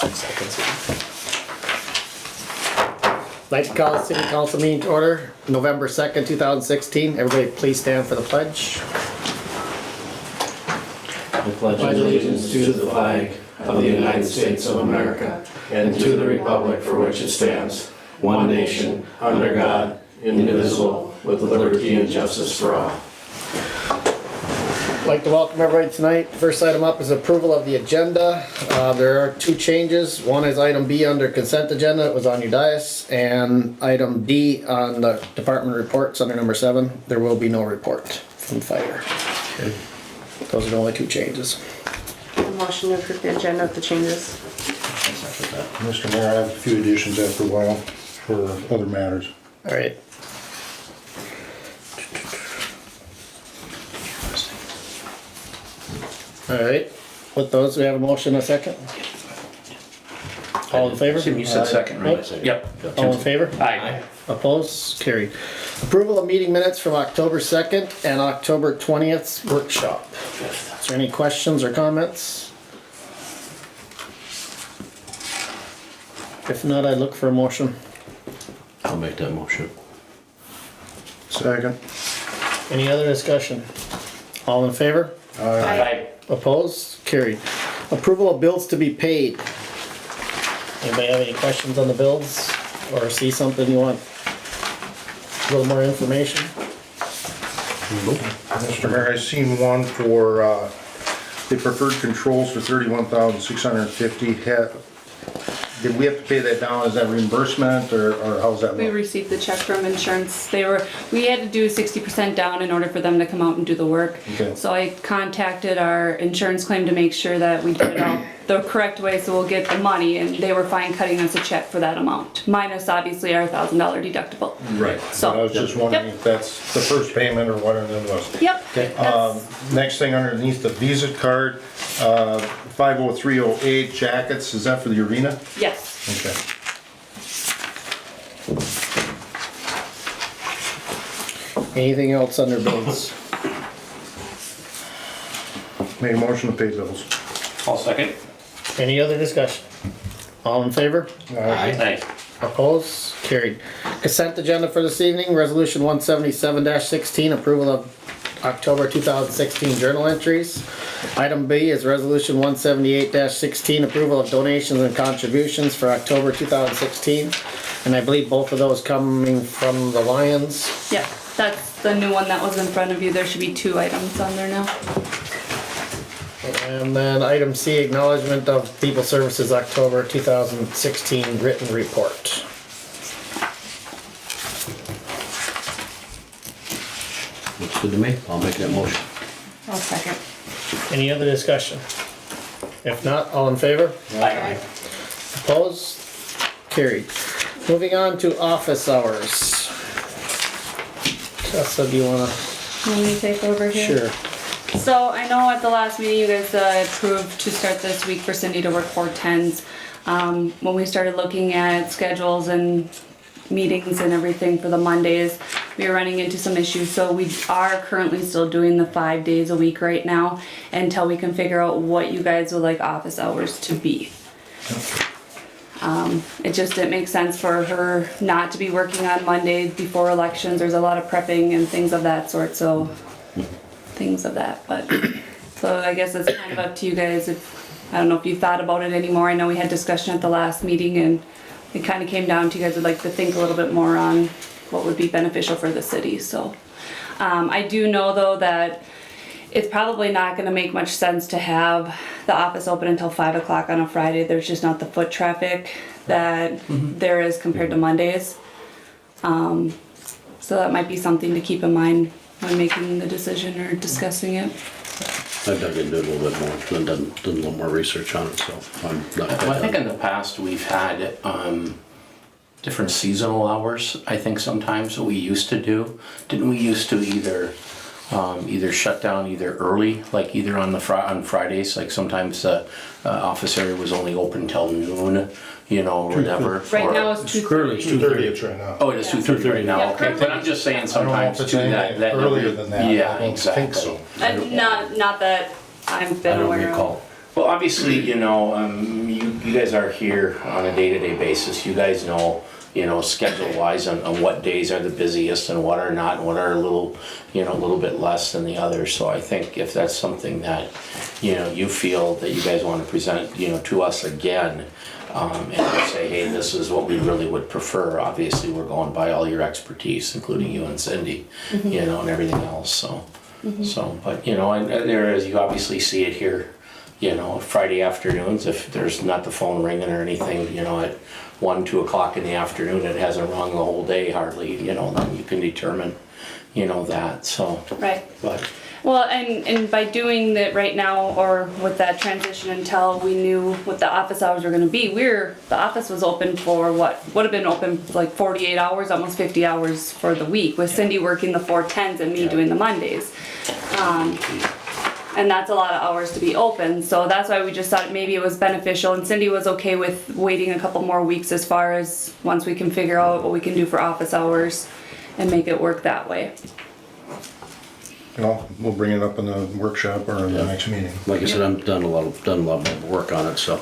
Like to call the city council meeting to order, November 2nd, 2016. Everybody please stand for the pledge. I pledge allegiance to the flag of the United States of America and to the republic for which it stands, one nation, under God, indivisible, with liberty and justice for all. I'd like to welcome everybody tonight. First item up is approval of the agenda. There are two changes. One is item B under consent agenda. It was on your dais. And item D on the department reports under number 7. There will be no report from fire. Okay. Those are the only two changes. A motion to approve the agenda with the changes. Mr. Mayor, I have a few additions after a while for other matters. All right. All right, with those, we have a motion and a second. All in favor? You said second, right? Yep. All in favor? Aye. Opposed? Carried. Approval of meeting minutes from October 2nd and October 20th workshop. Is there any questions or comments? If not, I'd look for a motion. I'll make that motion. Second. Any other discussion? All in favor? Aye. Opposed? Carried. Approval of bills to be paid. Anybody have any questions on the bills? Or see something you want? A little more information? Mr. Mayor, I seen one for, the preferred controls for $31,650. Did we have to pay that down? Is that reimbursement or how's that We look? received the check from insurance. We had to do 60% down in order for them to come out and do the work. Okay. So I contacted our insurance claim to make sure that we did it all the correct way so we'll get the money, and they were fine cutting us a check for that amount. Minus obviously our $1,000 deductible. Right. So- I was just wondering Yep. if that's the first payment or what it was. Yep. Okay. That's- Next thing underneath the Visa card, 50308 jackets, is that for the arena? Yes. Okay. Anything else under bills? Make a motion to pay bills. All second. Any other discussion? All in favor? Aye. Opposed? Carried. Consent agenda for this evening, resolution 177-16, approval of October 2016 journal entries. Item B is resolution 178-16, approval of donations and contributions for October 2016. And I believe both of those coming from the Lions. Yep. That's the new one that was in front of you. There should be 2 items on there now. And then item C, acknowledgement of People Services October 2016 written report. Looks good to me. I'll make that motion. I'll second. Any other discussion? If not, all in favor? Aye. Opposed? Carried. Moving on to office hours. Tessa, do you wanna? Want me to take over here? Sure. So I know at the last meeting you guys approved to start this week for Cindy to work 4/10s. When we started looking at schedules and meetings and everything for the Mondays, we were running into some issues. So we are currently still doing the 5 days a week right now until we can figure out what you guys would like office hours to be. It just didn't make sense for her not to be working on Mondays before elections. There's a lot of prepping and things of that sort, so but so I guess it's kind of up to you guys. I don't know if you thought about it anymore. I know we had discussion at the last meeting and it kind of came down to you guys would like to think a little bit more on what would be beneficial for the city. So I do know though that it's probably not going to make much sense to have the office open until 5 o'clock on a Friday. There's just not the foot traffic that there is compared to Mondays. So that might be something to keep in mind when making the decision or discussing it. I dug into it a little bit more, and done a little more research on it, so I'm not. Well, I think in the past we've had different seasonal hours. I think sometimes that we used to do. Didn't we used to either shut down either early, like either on Fridays, like sometimes the office area was only open till noon, or whatever. Right now it's It's 2:30. currently 2:30 right now. Oh, it is 2:30 now. Yeah, Okay, but I'm just saying I don't know sometimes if it's too any that earlier than that. Yeah, I don't exactly. think so. Not that I've been I don't aware recall. of. Well, obviously, you you guys are here on a day-to-day basis. You guys know, schedule-wise on what days are the busiest and what are not, and what are a little bit less than the others. So I think if that's something that, you feel that you guys want to present, to us again, and say, hey, this is what we really would prefer. Obviously, we're going by all your expertise, including you and Cindy, and everything else, so. So, but, and there is, you obviously see it here, Friday afternoons, if there's not the phone ringing or anything, at 1, 2 o'clock in the afternoon, it hasn't rung the whole day hardly, then you can determine, that, so. Right. But, Well, and by doing that right now, or with that transition until we knew what the office hours were gonna be, the office was open for what, would have been open for like 48 hours, almost 50 hours for the week, with Cindy working the 4/10s and me doing the Mondays. And that's a lot of hours to be open, so that's why we just thought maybe it was beneficial, and Cindy was okay with waiting a couple more weeks as far as once we can figure out what we can do for office hours and make it work that way. We'll bring it up in the workshop or in the next meeting. Like I said, I've done a lot of work on it, so.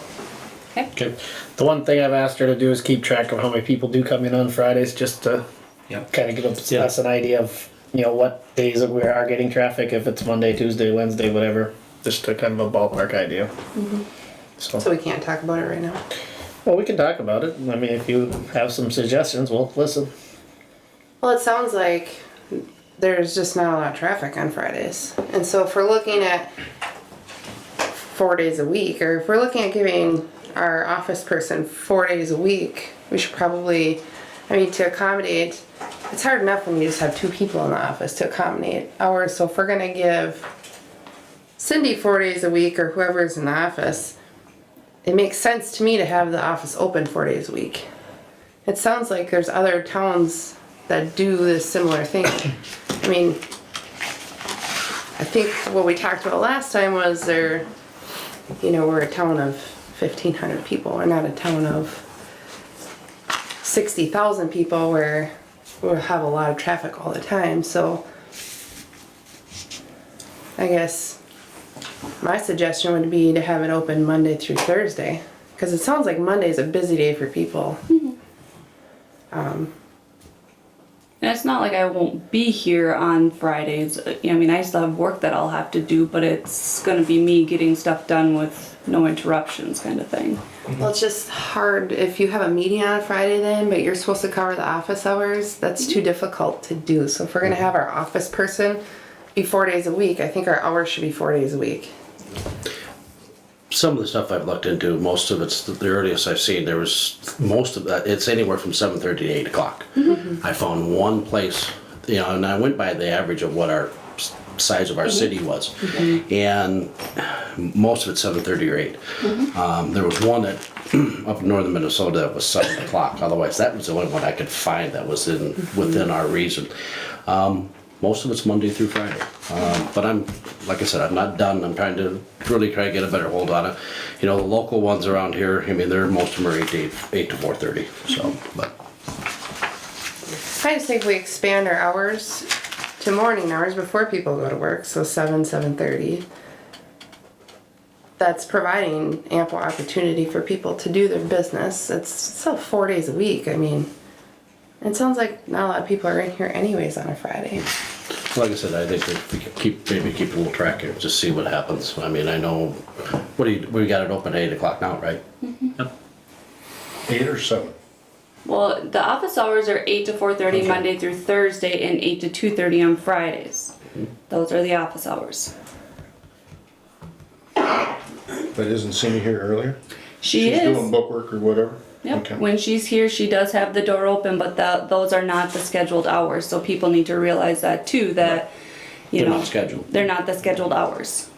Okay. The one thing I've asked her to do is keep track of how many people do come in on Fridays, just to kind of give us an idea of, what days we are getting traffic, if it's Monday, Tuesday, Wednesday, whatever, just to kind of a ballpark idea. So we can't talk about it right now? Well, we can talk about it. I mean, if you have some suggestions, we'll listen. Well, it sounds like there's just not a lot of traffic on Fridays. And so if we're looking at 4 days a week, or if we're looking at giving our office person 4 days a week, we should probably, to accommodate, it's hard enough when you just have 2 people in the office to accommodate hours. So if we're gonna give Cindy 4 days a week, or whoever's in the office, it makes sense to me to have the office open 4 days a week. It sounds like there's other towns that do this similar thing. I think what we talked about last time was we're a town of 1,500 people. We're not a town of 60,000 people where we'll have a lot of traffic all the time. So I guess my suggestion would be to have it open Monday through Thursday, because it sounds like Monday's a busy day for people. And it's not like I won't be here on Fridays. I still have work that I'll have to do, but it's gonna be me getting stuff done with no interruptions kind of thing. Well, it's just hard if you have a meeting on a Friday then, but you're supposed to cover the office hours. That's too difficult to do. So if we're gonna have our office person be 4 days a week, I think our hours should be 4 days a week. Some of the stuff I've looked into, most of it's the earliest I've seen, there was most of that, it's anywhere from 7:30 to 8 o'clock. I found one place, and I went by the average of what our size of our city was. And most of it's 7:30 or 8. There was one that up in northern Minnesota that was 7 o'clock. Otherwise, that was the only one I could find that was within our region. Most of it's Monday through Friday. But like I said, I'm not done. I'm trying to really try to get a better hold on it. The local ones around here, most of them are 8 to 4:30. So, but. I just think we expand our hours to morning hours before people go to work, so 7:30. That's providing ample opportunity for people to do their business. It's still 4 days a week. It sounds like not a lot of people are in here anyways on a Friday. Like I said, I think if we could keep a little track here, just see what happens. I know, we got it open at 8 o'clock now, right? Yep. 8 or 7? Well, the office hours are 8 to 4:30 Monday through Thursday, and 8 to 2:30 on Fridays. Those are the office hours. But isn't Cindy here earlier? She's doing bookwork or whatever? Yep. Okay. When she's here, she does have the door open, but those are not the scheduled hours. So people need to realize that too. That They're not scheduled. They're not the scheduled hours.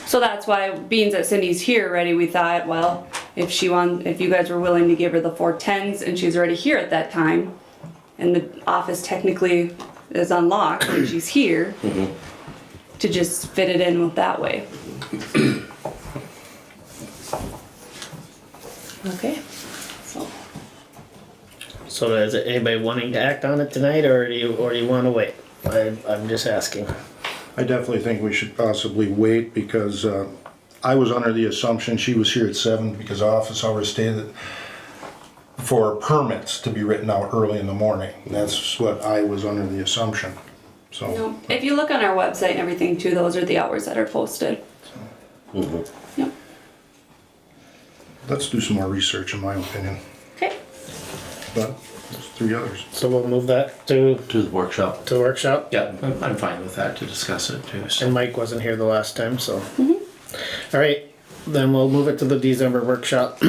So that's why, being that Cindy's here already, we thought, well, if you guys were willing to give her the 4:10s and she's already here at that time, and the office technically is unlocked and she's here, to just fit it in with that way. Okay. So is it anybody wanting to act on it tonight, or do you want to wait? I'm just asking. I definitely think we should possibly wait because I was under the assumption she was here at 7 because office hours stated for permits to be written out early in the morning. That's what I was under the assumption, so. No, if you look on our website and everything too, those are the hours that are posted. Yep. Let's do some more research in my opinion, Okay. but there's 3 others. So we'll move that to To the workshop. the workshop. Yeah, I'm fine with that to discuss it too. So. And Mike wasn't here the last time, so. All right, then we'll move it to the December workshop.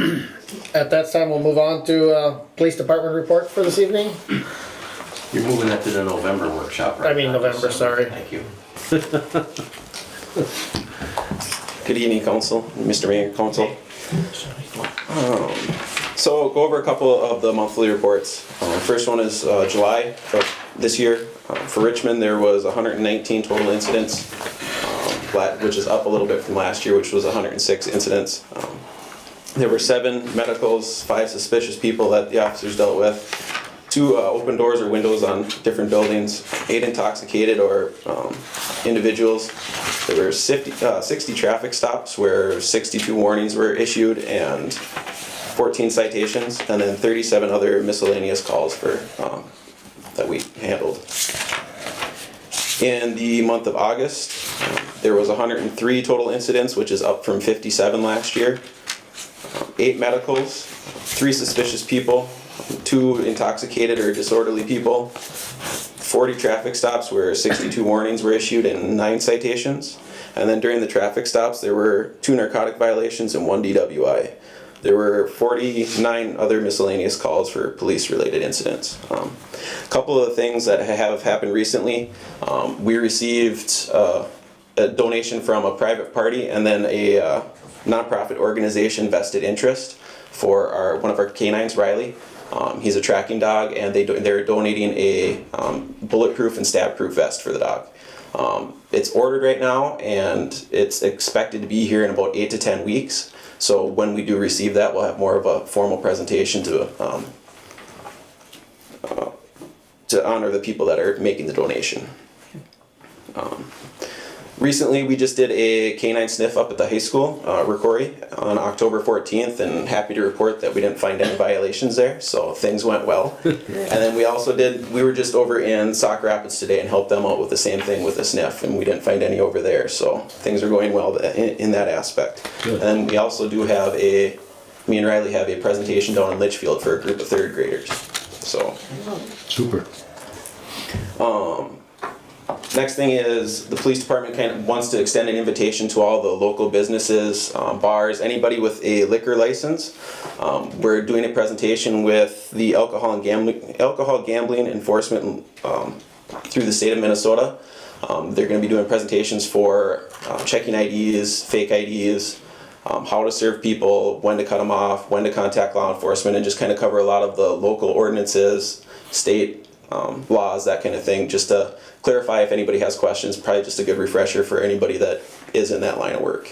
At that time, we'll move on to police department report for this evening. You're moving that to the November workshop, right? I mean November, sorry. Thank you. Good evening, Council, Mr. Mayor, Council. So go over a couple of the monthly reports. First one is July of this year. For Richmond, there was 119 total incidents, which is up a little bit from last year, which was 106 incidents. There were 7 medicals, 5 suspicious people that the officers dealt with, 2 open doors or windows on different buildings, 8 intoxicated or individuals. There were 60 traffic stops where 62 warnings were issued and 14 citations, and then 37 other miscellaneous calls for that we handled. In the month of August, there was 103 total incidents, which is up from 57 last year. 8 medicals, 3 suspicious people, 2 intoxicated or disorderly people, 40 traffic stops where 62 warnings were issued and 9 citations. And then during the traffic stops, there were 2 narcotic violations and 1 DWI. There were 49 other miscellaneous calls for police-related incidents. A couple of the things that have happened recently, we received a donation from a private party and then a nonprofit organization vested interest for one of our canines, Riley. He's a tracking dog, and they're donating a bulletproof and stab-proof vest for the dog. It's ordered right now, and it's expected to be here in about 8 to 10 weeks. So when we do receive that, we'll have more of a formal presentation to honor the people that are making the donation. Recently, we just did a canine sniff up at the high school, Ricori, on October 14th, and happy to report that we didn't find any violations there, so things went well. And then we were just over in Sauk Rapids today and helped them out with the same thing with the sniff, and we didn't find any over there, so things are going well in that aspect. Good. And we also do have me and Riley have a presentation down in Litchfield for a group of 3rd graders, so. Super. Next thing is the police department kind of wants to extend an invitation to all the local businesses, bars, anybody with a liquor license. We're doing a presentation with the alcohol gambling enforcement through the state of Minnesota. They're going to be doing presentations for checking IDs, fake IDs, how to serve people, when to cut them off, when to contact law enforcement, and just kind of cover a lot of the local ordinances, state laws, that kind of thing, just to clarify if anybody has questions. Probably just a good refresher for anybody that is in that line of work.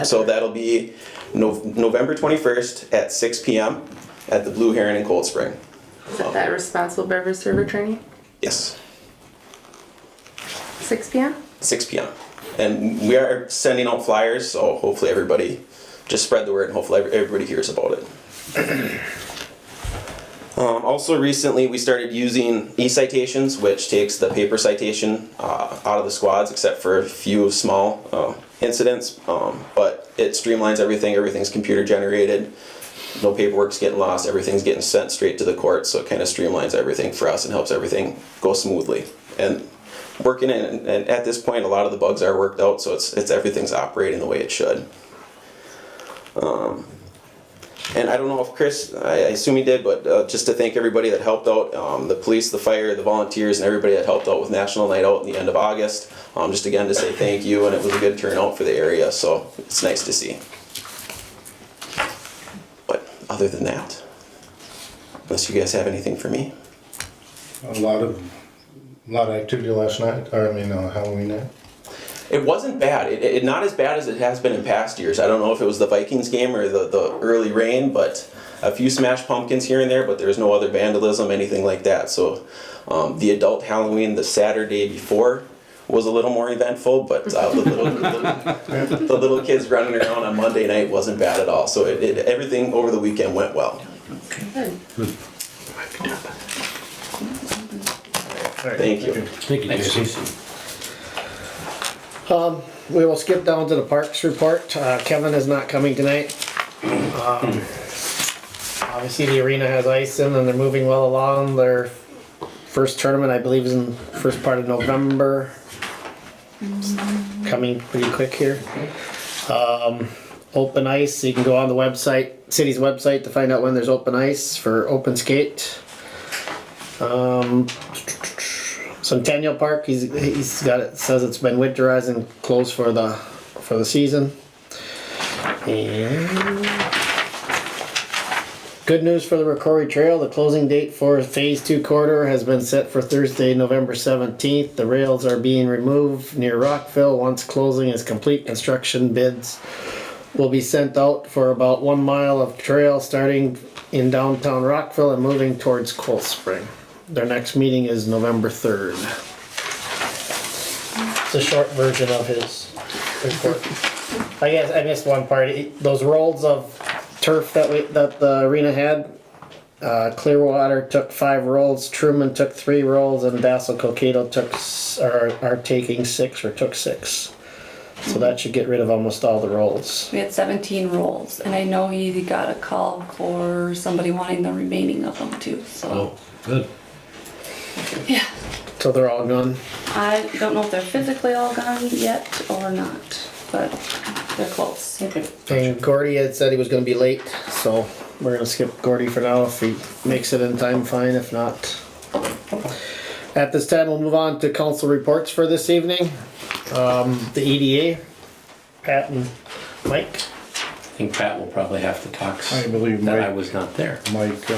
So that'll be November 21st at 6 p.m. at the Blue Heron in Cold Spring. Is that responsible beverage server training? Yes. 6 p.m.? 6 p.m. And we are sending out flyers, so hopefully everybody just spread the word and hopefully everybody hears about it. Also recently we started using e-citations, which takes the paper citation out of the squads except for a few small incidents, but it streamlines everything. Everything's computer generated, no paperwork's getting lost, everything's getting sent straight to the court, so it kind of streamlines everything for us and helps everything go smoothly. And working in, and at this point a lot of the bugs are worked out, so it's everything's operating the way it should. And I don't know if Chris, I assume he did, but just to thank everybody that helped out, the police, the fire, the volunteers, and everybody that helped out with National Night Out in the end of August. Just again to say thank you, and it was a good turnout for the area, so it's nice to see. But other than that, unless you guys have anything for me. A lot of activity last night, Halloween night. It wasn't bad. It not as bad as it has been in past years. I don't know if it was the Vikings game or the early rain, but a few smashed pumpkins here and there, but there's no other vandalism, anything like that. So the adult Halloween the Saturday before was a little more eventful, but the little kids running around on Monday night wasn't bad at all. So everything over the weekend went well. Thank you. Thank you, Jason. We will skip down to the parks report. Kevin is not coming tonight. Obviously the arena has ice in and they're moving well along. Their first tournament, I believe, is in first part of November. Coming pretty quick here. Open ice, you can go on the website, city's website, to find out when there's open ice for open skate. Centennial Park, he's got it, says it's been winterized and closed for the season. And good news for the Rocori Trail, the closing date for Phase 2 corridor has been set for Thursday, November 17th. The rails are being removed near Rockville. Once closing is complete, construction bids will be sent out for about 1 mile of trail starting in downtown Rockville and moving towards Cold Spring. Their next meeting is November 3rd. It's a short version of his report. I guess I missed one part. Those rolls of turf that the arena had, Clearwater took 5 rolls, Truman took 3 rolls, and Dassel Cokato are taking 6 or took 6. So that should get rid of almost all the rolls. We had 17 rolls, and I know he got a call for somebody wanting the remaining of them too, so. Oh, good. Yeah, So they're all gone. I don't know if they're physically all gone yet or not, but they're close. And Gordy had said he was gonna be late, so we're gonna skip Gordy for now. If he makes it in time, fine. If not. At this time, we'll move on to council reports for this evening. The EDA, Pat and Mike. I think Pat will probably have to talk. I believe that Mike- I was not there. Mike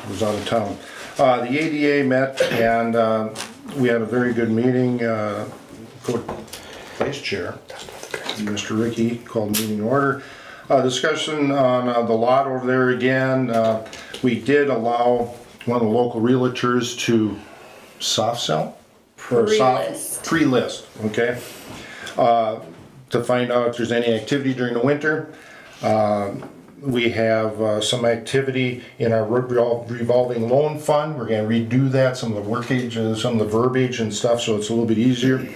was out of town. The ADA met and we had a very good meeting. Vice Chair, Mr. Ricky, called the meeting to order. Discussion on the lot over there again. We did allow one of the local realtors to soft sell. Pre-list. Pre-list, okay? To find out if there's any activity during the winter. We have some activity in our revolving loan fund. We're gonna redo that, some of the workage, some of the verbiage and stuff, so it's a little bit easier.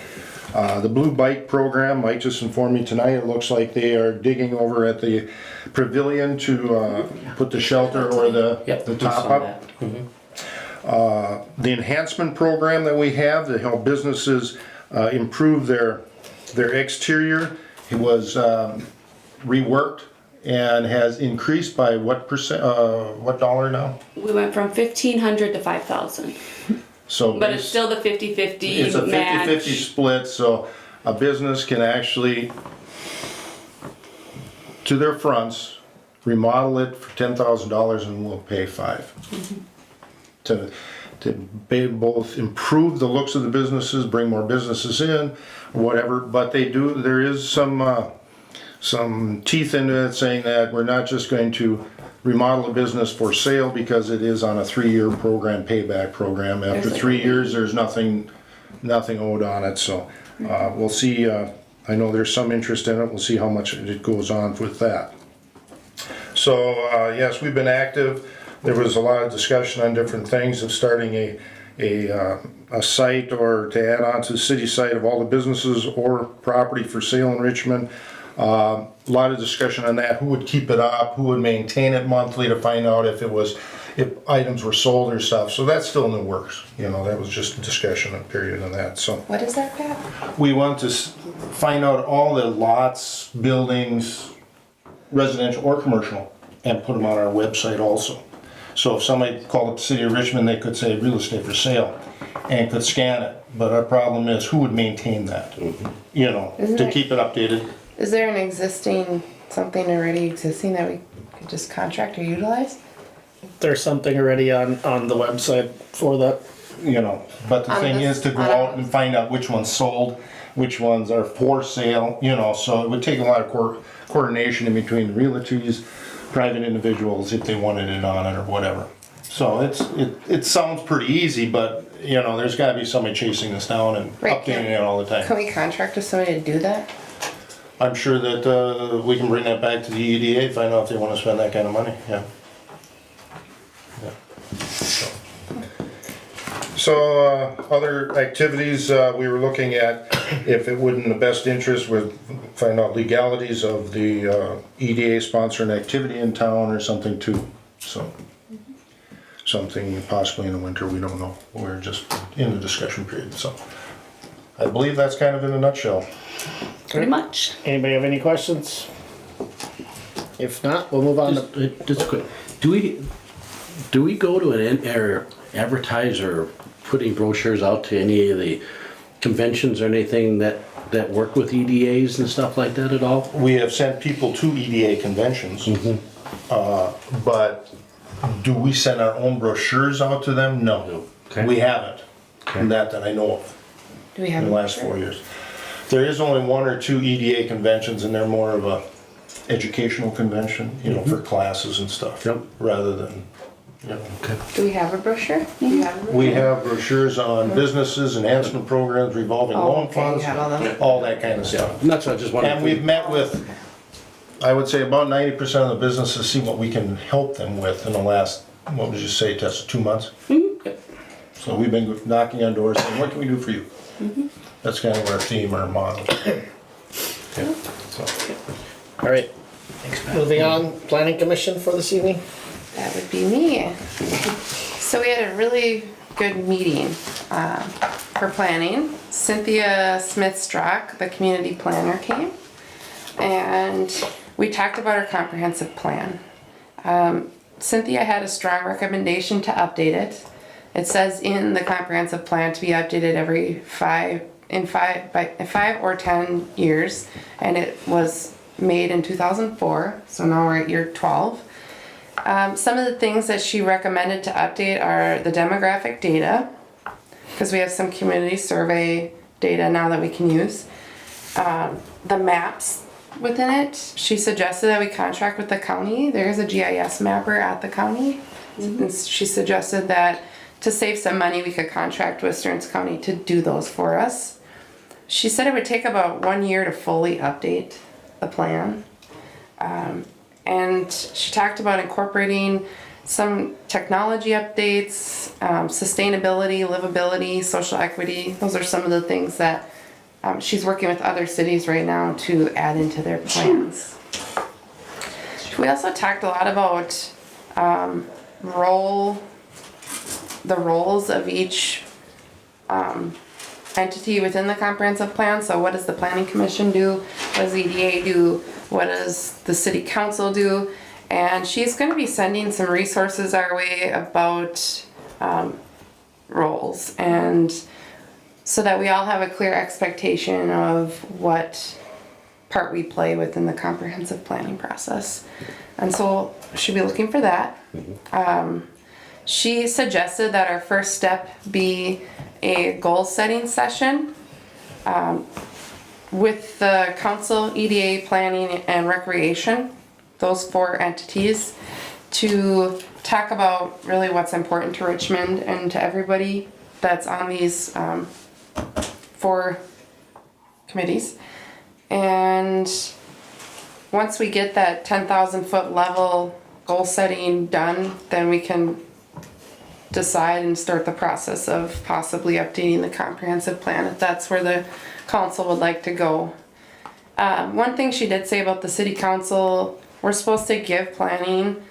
The Blue Bike program, Mike just informed me tonight, it looks like they are digging over at the pavilion to put the shelter or the top saw up. that. Mhm. The enhancement program that we have to help businesses improve their exterior, it was reworked and has increased by what percent, what dollar now? We went from 1,500 to 5,000, So but it's still the 50-50 it's a match. 50-50 split, so a business can actually, to their fronts, remodel it for $10,000 and we'll pay $5,000. To both improve the looks of the businesses, bring more businesses in, whatever, but there is some teeth into it saying that we're not just going to remodel a business for sale because it is on a 3-year program, payback program. After 3 years, there's nothing owed on it, so we'll see. I know there's some interest in it. We'll see how much it goes on with that. So yes, we've been active. There was a lot of discussion on different things of starting a site or to add on to the city site of all the businesses or property for sale in Richmond. A lot of discussion on that, who would keep it up, who would maintain it monthly to find out if items were sold or stuff. So that's still in the works. You know, that was just a discussion period on that. So What is that, Pat? we want to find out all the lots, buildings, residential or commercial, and put them on our website also. So if somebody called up the city of Richmond, they could say real estate for sale and could scan it. But our problem is who would maintain that? You know, to keep it updated. Is there something already existing that we could just contract or utilize? There's something already on the website for that. You know, but the thing is to go out and find out which ones sold, which ones are for sale, you know, so it would take a lot of coordination in between the realtors, private individuals, if they wanted it on it or whatever. So it sounds pretty easy, but, you know, there's gotta be somebody chasing us down and Right. updating it all the Can time. we contract with somebody to do that? I'm sure that, we can bring that back to the EDA, find out if they wanna spend that kind of money, yeah. Yeah. So, other activities, we were looking at if it would in the best interest would find out legalities of the, EDA sponsoring activity in town or something too, so. Something possibly in the winter, we don't know, we're just in the discussion period, so. I believe that's kind of in a nutshell. Pretty much. Anybody have any questions? If not, we'll move on to, Just quick, do we go to or advertise or putting brochures out to any of the conventions or anything that work with EDAs and stuff like that at all? We have sent people to EDA conventions, but do we send our own brochures out to them? No. Okay. We haven't, Okay. that I know of, Do we have in the last 4 years. There is only 1 or 2 EDA conventions, and they're more of a educational convention, you know, for classes and stuff. Yep. Rather than, you know. Do we have a brochure? Do you have a brochure? We have brochures on businesses, enhancement programs, revolving Oh, loan okay, you funds, have all them. all that kind of stuff. And that's what I just wanted. And we've met with, I would say about 90% of the businesses, see what we can help them with in the last, what would you say, Tessa, 2 months? So we've been knocking on doors saying, what can we do for you? That's kind of our theme, our model. Yeah, so. all right. Moving on, planning commission for this evening? That would be me. So we had a really good meeting for planning. Cynthia Smith-Strock, the community planner, came. And we talked about our comprehensive plan. Cynthia had a strong recommendation to update it. It says in the comprehensive plan to be updated every 5 or 10 years, and it was made in 2004, so now we're at year 12. Some of the things that she recommended to update are the demographic data, because we have some community survey data now that we can use. The maps within it, she suggested that we contract with the county. There's a GIS mapper at the county. And she suggested that to save some money, we could contract with Stearns County to do those for us. She said it would take about 1 year to fully update the plan. And she talked about incorporating some technology updates, sustainability, livability, social equity. Those are some of the things that she's working with other cities right now to add into their plans. We also talked a lot about the roles of each entity within the comprehensive plan. So what does the planning commission do? What does the EDA do? What does the city council do? And she's going to be sending some resources our way about roles, and so that we all have a clear expectation of what part we play within the comprehensive planning process. And so she'll be looking for that. She suggested that our first step be a goal setting session with the council, EDA, planning, and recreation, those 4 entities, to talk about really what's important to Richmond and to everybody that's on these 4 committees. And once we get that 10,000 foot level goal setting done, then we can decide and start the process of possibly updating the comprehensive plan if that's where the council would like to go. One thing she did say about the city council, we're supposed to give planning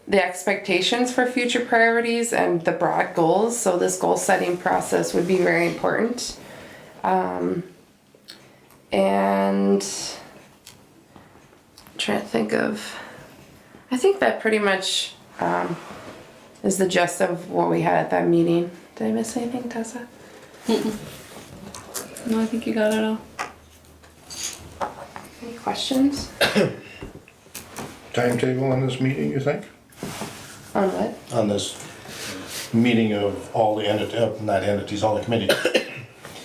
the expectations for future priorities and the broad goals, so this goal setting process would be very important. And I'm trying to think of, I think that pretty much is the gist of what we had at that meeting. Did I miss anything, Tessa? No, I think you got it all. Any questions? Timetable on this meeting, you think? On what? On this meeting of all the not entities, all the committees.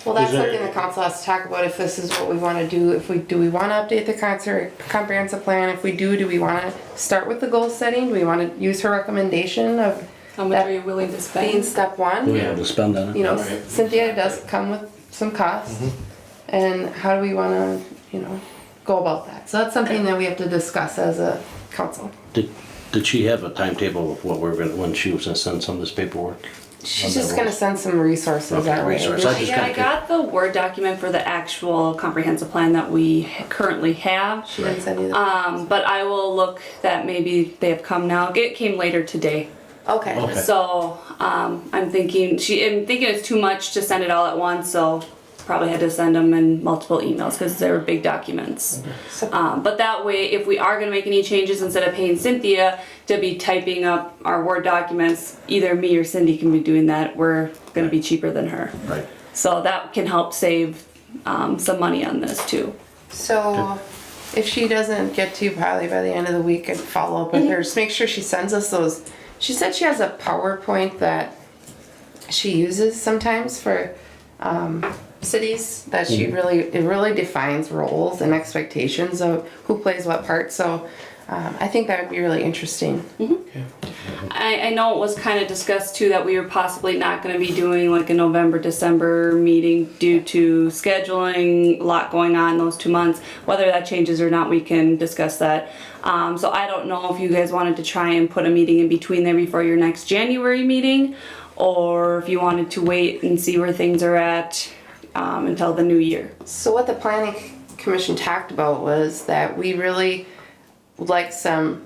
Well, that's Is there- something the council has to talk about, if this is what we want to do. If we do, we want to update the comprehensive plan. If we do we want to start with the goal setting? Do we want to use her recommendation of How much are you willing to being spend? step one. We have to spend on it. You know, Right. Cynthia does come with some costs. And how do we wanna, go about that? So that's something that we have to discuss as a council. Did she have a timetable of what when she was gonna send some of this paperwork? She's just gonna send some resources Okay, our way. resources. I just Yeah, I kinda- got the Word document for the actual comprehensive plan that we currently have. She didn't send you the. But I will look that maybe they have come now. It came later today. Okay. Okay. So, I'm thinking it's too much to send it all at once, so probably had to send them in multiple emails because they were big documents. So- But that way, if we are gonna make any changes, instead of paying Cynthia to be typing up our Word documents, either me or Cindy can be doing that. We're gonna be cheaper than her. Right. So that can help save, some money on this too. So if she doesn't get to you probably by the end of the week and follow up with her, just make sure she sends us those. She said she has a PowerPoint that she uses sometimes for cities that it really defines roles and expectations of who plays what part. So I think that would be really interesting. I know it was kind of discussed too that we were possibly not going to be doing like a November, December meeting due to scheduling, a lot going on those 2 months. Whether that changes or not, we can discuss that. So I don't know if you guys wanted to try and put a meeting in between there before your next January meeting, or if you wanted to wait and see where things are at until the new year. So what the planning commission talked about was that we really would like some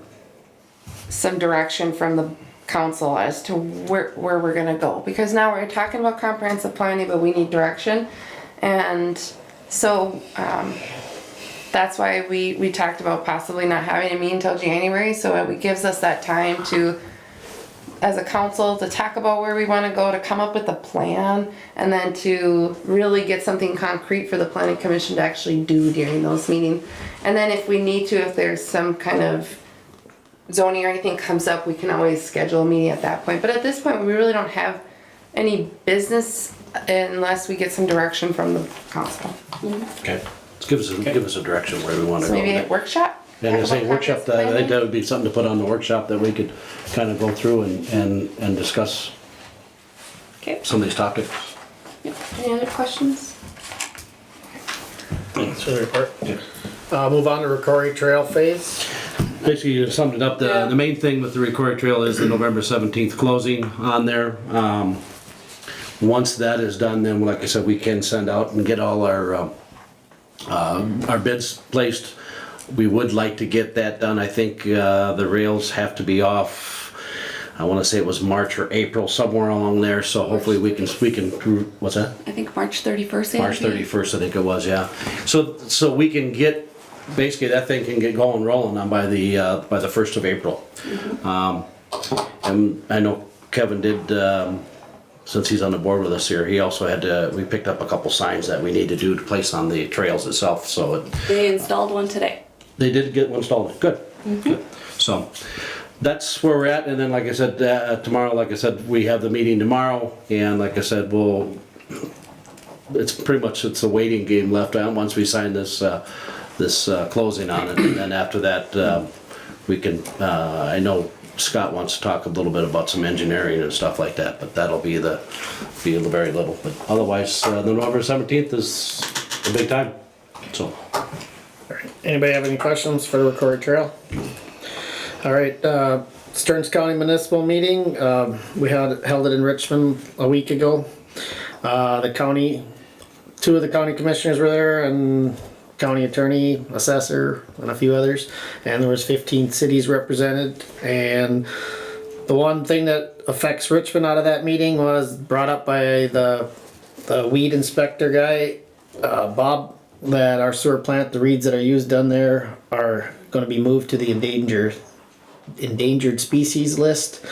direction from the council as to where we're gonna go. Because now we're talking about comprehensive planning, but we need direction. And so that's why we talked about possibly not having a meeting until January, so it gives us that time to, as a council, to talk about where we wanna go, to come up with a plan, and then to really get something concrete for the planning commission to actually do during those meetings. And then if we need to, if there's some kind of zoning or anything comes up, we can always schedule a meeting at that point. But at this point, we really don't have any business unless we get some direction from the council. Okay. Let's give us a direction where we wanna So go. maybe a workshop? And I say Talk about workshop, I think comprehensive that would be something to put on the workshop that we could kind of go through and discuss Okay. some of these topics. planning. Any other questions? Thanks for the report. Move on to Ricori Trail phase. Basically, you summed it up. The main thing with the Ricori Trail is the November 17th closing on there. Once that is done, then like I said, we can send out and get all our bids placed. We would like to get that done. I think the rails have to be off. I want to say it was March or April, somewhere along there. So hopefully we can. What's that? I think March 31st. March 31st, I think it was. Yeah. So we can get. Basically, that thing can get going rolling on by the 1st of April. And I know Kevin did, since he's on the board with us here, he also we picked up a couple signs that we need to do to place on the trails itself, so They installed one today. they did get one installed. Good. Good. So that's where we're at, and then like I said, tomorrow, like I said, we have the meeting tomorrow, and like I said, it's a waiting game left on once we sign this closing on it, and then after that, we can, I know Scott wants to talk a little bit about some engineering and stuff like that, but that'll be very little, but otherwise, the November 17th is a big time, so. Anybody have any questions for the Ricori Trail? All right, Stearns County Municipal Meeting, we held it in Richmond a week ago. Two of the county commissioners were there, and county attorney, assessor, and a few others, and there was 15 cities represented. And the one thing that affects Richmond out of that meeting was brought up by the weed inspector guy, Bob, that our sewer plant, the reeds that are used down there are going to be moved to the endangered species list.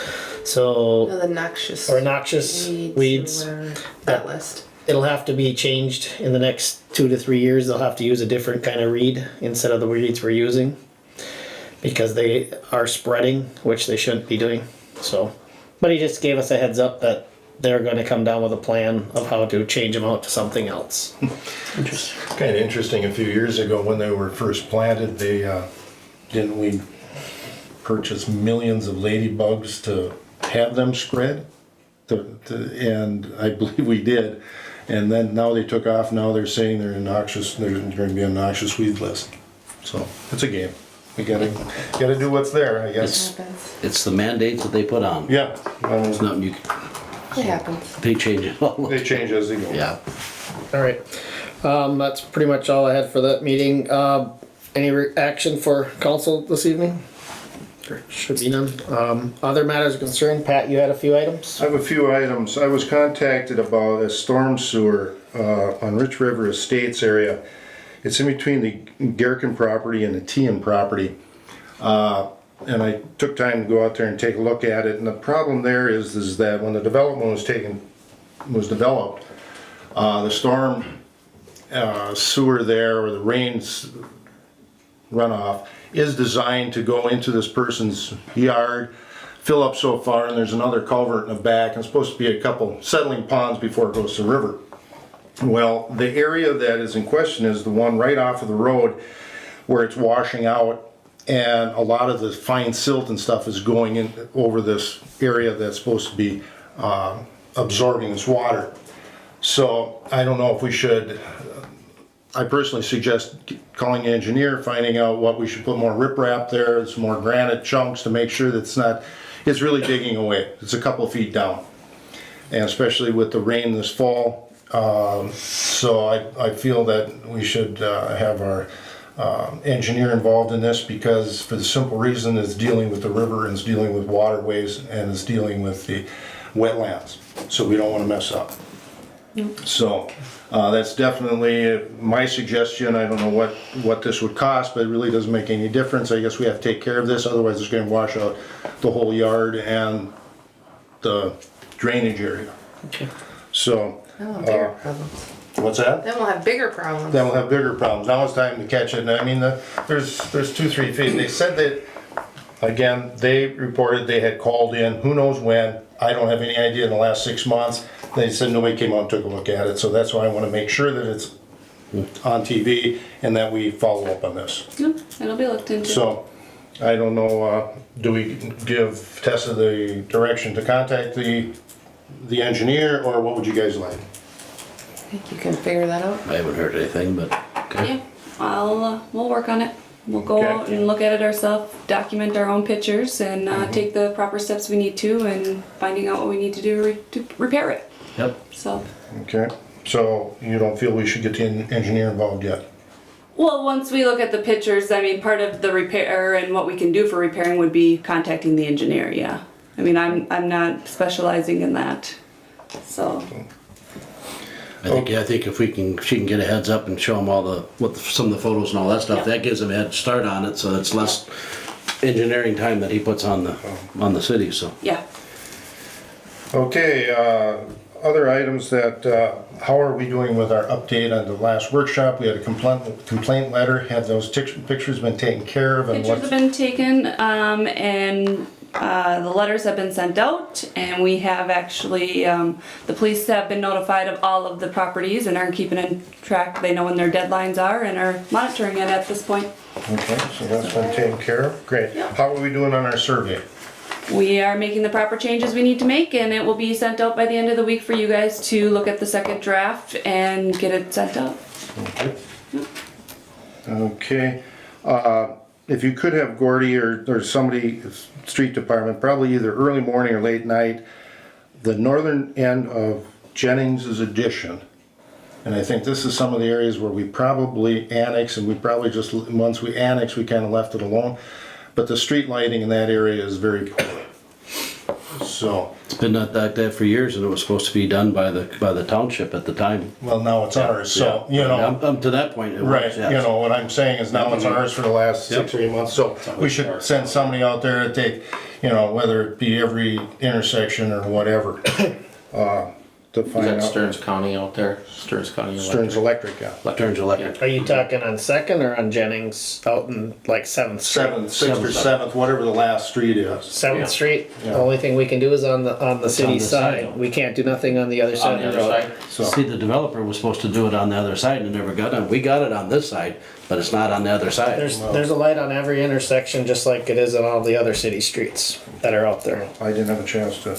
So The noxious. or noxious weeds. or whatever, that list. It'll have to be changed in the next 2 to 3 years. They'll have to use a different kind of reed instead of the reeds we're using, because they are spreading, which they shouldn't be doing. So, but he just gave us a heads up that they're going to come down with a plan of how to change them out to something else. Kind of interesting, a few years ago when they were first planted, didn't we purchase millions of ladybugs to have them spread. And I believe we did. And then now they took off, now they're saying they're noxious, they're going to be on noxious weed list. So, it's a game. We gotta do what's there, I guess. Happens. It's the mandates that they put on. Yeah, It's nothing you, It happens. they change it all. they change as they go. Yeah. All right. That's pretty much all I had for that meeting. Any action for council this evening? Should be none. Other matters of concern, Pat, you had a few items? I have a few items. I was contacted about a storm sewer on Rich River Estates area. It's in between the Garrican property and the Tian property. And I took time to go out there and take a look at it. And the problem there is that when the development was developed, the storm sewer there, or the rains runoff, is designed to go into this person's yard, fill up so far, and there's another culvert in the back, and it's supposed to be a couple settling ponds before it goes to the river. Well, the area that is in question is the one right off of the road where it's washing out, and a lot of the fine silt and stuff is going in over this area that's supposed to be absorbing this water. So I don't know if we should, I personally suggest calling an engineer, finding out what we should put more riprap there, some more granite chunks to make sure that it's really digging away. It's a couple of feet down. And especially with the rain this fall. So I feel that we should have our engineer involved in this, because for the simple reason it's dealing with the river, and it's dealing with waterways, and it's dealing with the wetlands. So we don't want to mess up. So that's definitely my suggestion. I don't know what this would cost, but it really doesn't make any difference. I guess we have to take care of this, otherwise it's going to wash out the whole yard and the drainage area. Okay. So, Then we'll have bigger problems. what's that? Then we'll have bigger problems. Then we'll have bigger problems. Now it's time to catch it. And I mean, there's 2-3 feet. They said that, again, they reported they had called in, who knows when. I don't have any idea, in the last 6 months. They said nobody came out and took a look at it. So that's why I want to make sure that it's on TV and that we follow up on this. Yep, it'll be looked into. So, I don't know, do we give Tessa the direction to contact the engineer, or what would you guys like? I think you can figure that out. I haven't heard anything, but okay. Yeah, we'll work on it. We'll go Okay. out and look at it ourselves, document our own pictures, and take the proper steps we need to, and finding out what we need to do to repair it. Yep. So, Okay, so you don't feel we should get the engineer involved yet? well, once we look at the pictures, I mean, part of the repair and what we can do for repairing would be contacting the engineer. Yeah, I mean, I'm not specializing in that, so. I think if she can get a heads up and show them all some of the photos and all that stuff, Yeah. that gives them a head start on it, so it's less engineering time that he puts on the city, so. Yeah. Okay, other items that, how are we doing with our update on the last workshop? We had a complaint letter. Have those pictures been taken care of? And Pictures have been taken, and the letters have been sent out, and we have actually, the police have been notified of all of the properties and are keeping in track. They know when their deadlines are and are monitoring it at this point. Okay, so that's been taken care of. Great. Yeah. How are we doing on our survey? We are making the proper changes we need to make, and it will be sent out by the end of the week for you guys to look at the second draft and get it sent out. Okay. If you could have Gordy or somebody, street department, probably either early morning or late night, the northern end of Jennings's addition. And I think this is some of the areas where we probably annex, and we probably just, once we annex, we kind of left it alone. But the street lighting in that area is very poor. So, It's been like that for years, and it was supposed to be done by the township at the time. well, now it's ours, so, you know. Up to that point, it was, Right, yes. you know, what I'm saying is now it's ours for the last 6 or 8 months, so we should send somebody out there to take, you know, whether it be every intersection or whatever. to Is find that out. Stearns County out there? Stearns County Stearns Electric? Electric, yeah. Stearns Electric. Are you talking on Second or on Jennings out in like 7th Street? 6th or 7th, whatever the last street is. 7th Yeah. Street? Yeah. The only thing we can do is on the city the side. side. We can't do nothing on the other On side the of the other road. side? So, See, the developer was supposed to do it on the other side and never got it. We got it on this side, but it's not on the other side. There's a light on every intersection, just like it is on all the other city streets that are out there. I didn't have a chance to,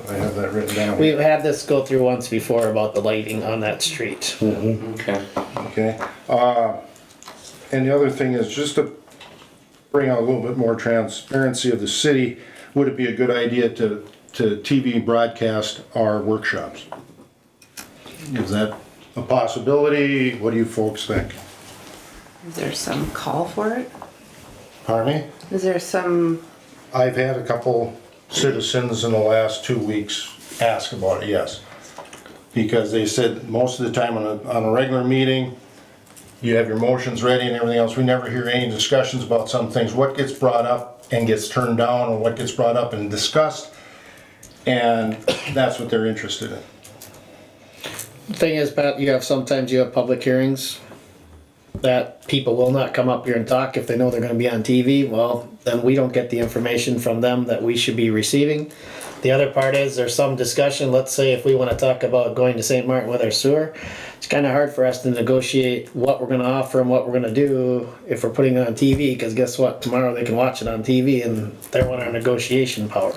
I have that written down. We've had this go through once before about the lighting on that street. Okay. Okay, and the other thing is just to bring out a little bit more transparency of the city, would it be a good idea to TV broadcast our workshops? Is that a possibility? What do you folks think? Is there some call for it? Pardon me? Is there some, I've had a couple citizens in the last 2 weeks ask about it, yes. Because they said most of the time on a regular meeting, you have your motions ready and everything else. We never hear any discussions about some things. What gets brought up and gets turned down, or what gets brought up and discussed, and that's what they're interested in. The thing is, Pat, sometimes you have public hearings that people will not come up here and talk if they know they're gonna be on TV. Well, then we don't get the information from them that we should be receiving. The other part is there's some discussion, let's say if we wanna talk about going to St. Martin with our sewer, it's kinda hard for us to negotiate what we're gonna offer and what we're gonna do if we're putting it on TV, cause guess what, tomorrow they can watch it on TV and they want our negotiation power.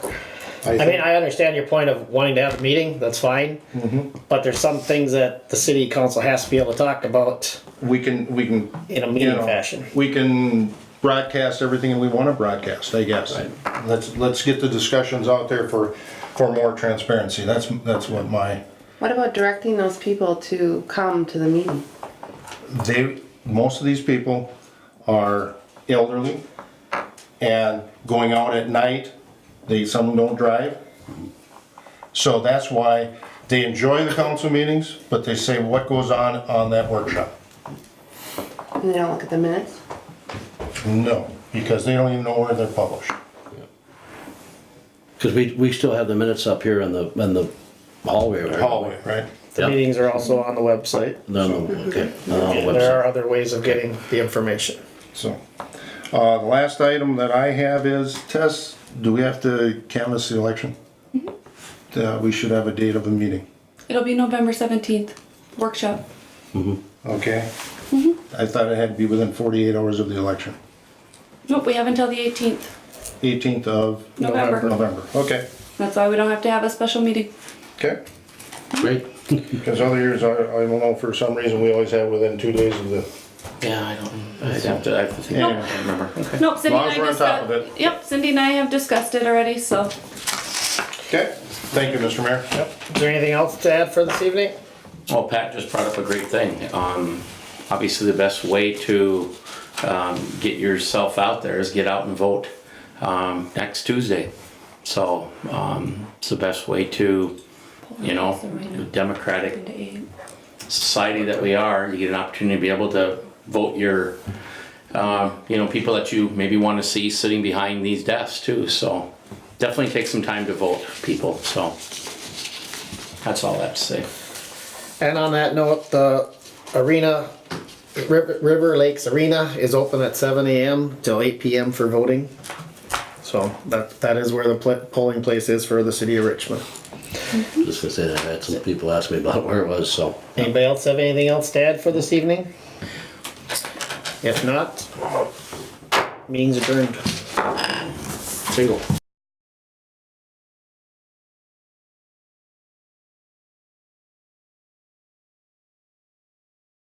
I mean, I understand your point of wanting to have a meeting, that's fine, but there's some things that the city council has to be able to talk about We can, in a you meeting know, fashion. we can broadcast everything we wanna broadcast, I guess. Let's get the discussions out there for more transparency. That's what what about directing those people to come to the meeting? most of these people are elderly and going out at night. Some of them don't drive. So that's why they enjoy the council meetings, but they say what goes on that workshop. And they don't look at the minutes? No, because they don't even know where they're published. Because we still have the minutes up here in the hallway. Right? Hallway, right? The Yeah. meetings are also on the website. No, okay. On the There website. are other ways of getting the information. So, the last item that I have is, Tess, do we have to canvass the election? We should have a date of a meeting, It'll be November 17th, workshop. okay? I thought it had to be within 48 hours of the election. Nope, we have until the 18th. 18th of November. November, okay, That's why we don't have to have a special meeting. okay. Great. Because other years, I don't know, for some reason, we always have within 2 days of the, Yeah, I have to think. Nope. I can't remember. Okay. Nope, Cindy long and as I we're on top discussed. of it. Yep, Cindy and I have discussed it already, so. okay? Thank you, Mr. Mayor. Yep. Is there anything else to add for this evening? Well, Pat just brought up a great thing. Obviously, the best way to get yourself out there is get out and vote next Tuesday. So it's the best way to, the democratic society that we are, you get an opportunity to be able to vote your, people that you maybe want to see sitting behind these desks too. So definitely take some time to vote, people. So that's all I have to say. And on that note, the arena, River Lakes Arena is open at 7 a.m. till 8 p.m. for voting. So that is where the polling place is for the city of Richmond. Just gonna say that I had some people ask me about where it was, so. Anybody else have anything else to add for this evening? If not, meeting's adjourned. Single.